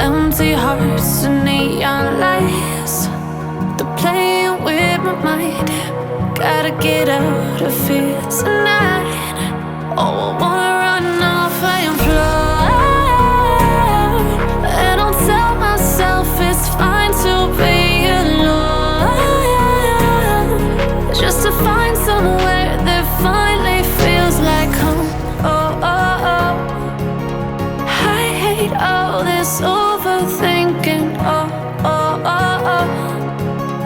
Empty hearts and neon lights, they're playing with my mind. Gotta get out of here tonight. Oh, I wanna run off and fly. And I'll tell myself it's fine to be alone, just to find somewhere that finally feels like home. Oh, oh, oh. I hate all this overthinking. Oh, oh, oh, oh.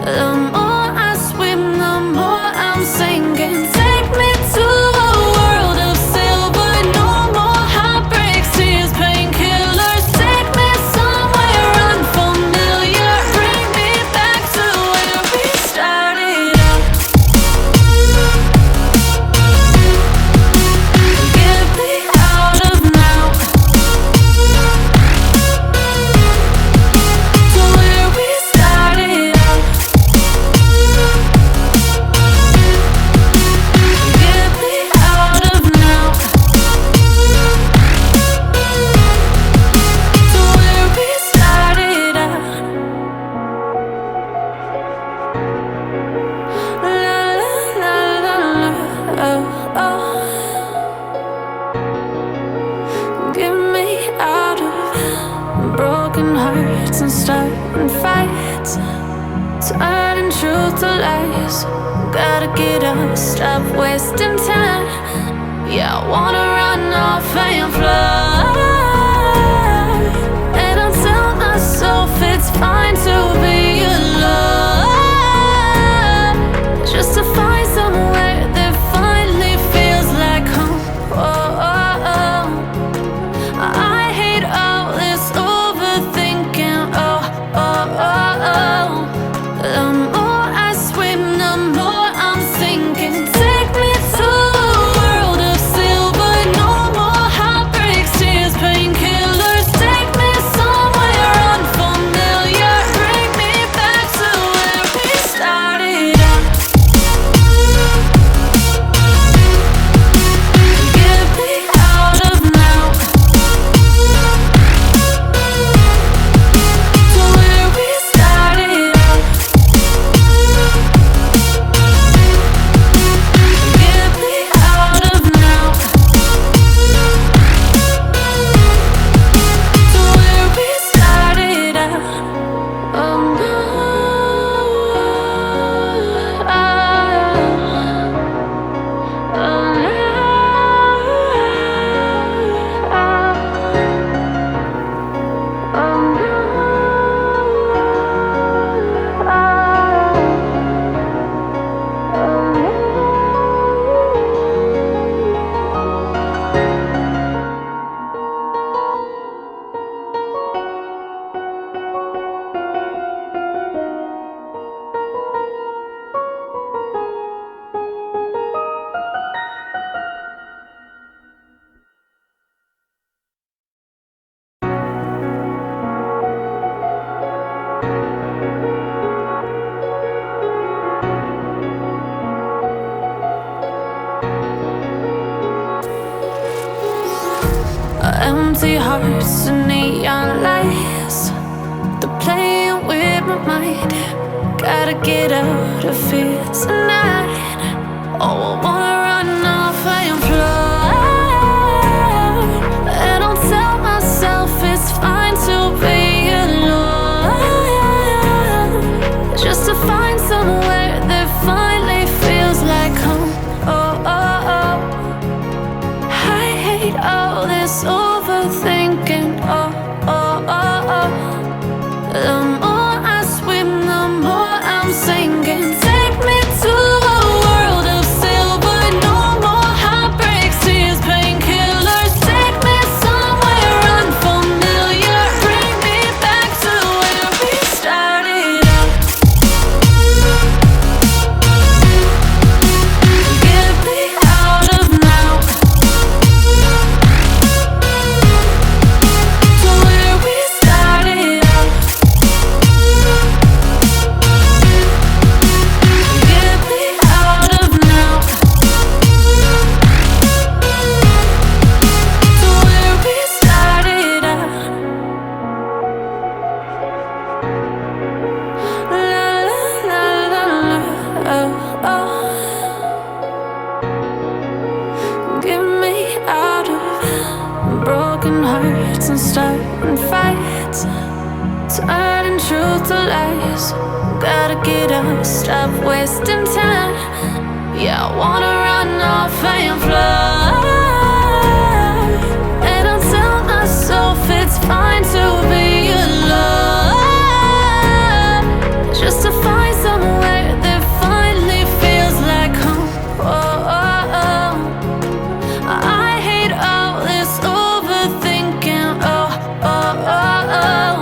The more I swim, the more I'm sinking. Take me to a world of silver. No more heartbreaks, tears, painkillers. Take me somewhere unfamiliar. Bring me back to where we started out. Get me out of now, to where we started out. Get me out of now, to where we started out. La la la la la, oh, oh. Get me out of broken hearts and starting fights, turning truth to lies. Gotta get up, stop wasting time. Yeah, I wanna run off and fly. And I'll tell myself it's fine to be alone, just to find somewhere that finally feels like home. Oh, oh, oh. I hate all this overthinking. Oh, oh, oh, oh. The more I swim, the more I'm sinking. Take me to a world of silver. No more heartbreaks, tears, painkillers. Take me somewhere unfamiliar. Bring me back to where we started out. Get me out of now, to where we started out. Get me out of now, to where we started out. Oh no, oh no. Empty hearts and neon lights, they're playing with my mind. Gotta get out of here tonight. Oh, I wanna run off and fly. And I'll tell myself it's fine to be alone, just to find somewhere that finally feels like home. Oh, oh, oh. I hate all this overthinking. Oh, oh, oh, oh. The more I swim, the more I'm sinking. Take me to a world of silver. nights, turning truth to lies. Gotta get up, stop wasting time. Yeah, I wanna run off and fly. And I'll tell myself it's fine to be alone, just to find somewhere that finally feels like home. Oh, oh, oh. I hate all this overthinking. Oh, oh, oh, oh.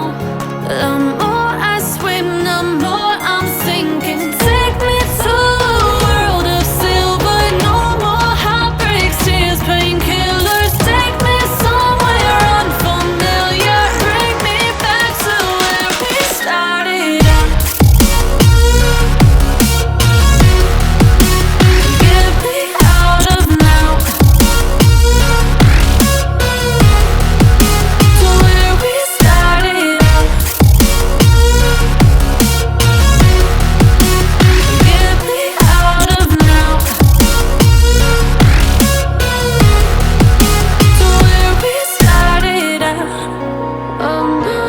The more I swim, the more I'm sinking. Take me to a world of silver. No more heartbreaks, tears, painkillers. Take me somewhere unfamiliar. Bring me back to where we started out. Get me out of now, to where we started out. Get me out of now, to where we started out. Oh no,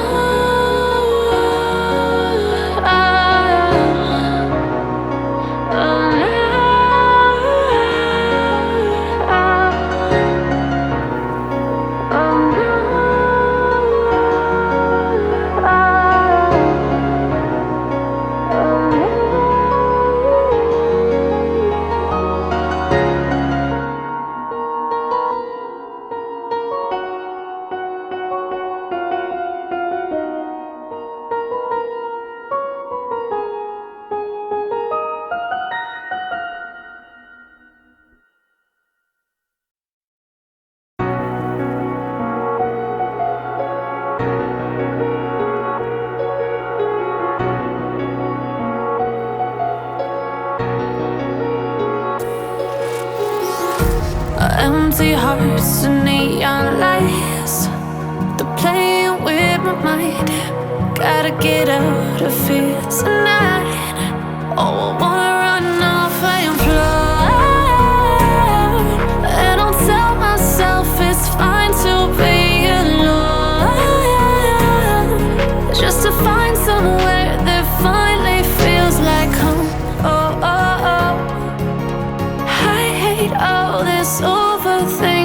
empty hearts and neon lights, they're playing with my mind. Gotta get out of here tonight. Oh, I wanna run off and fly. And I'll tell myself it's fine to be alone, just to find somewhere that finally feels like home. Oh, oh, oh. I hate all this overthinking.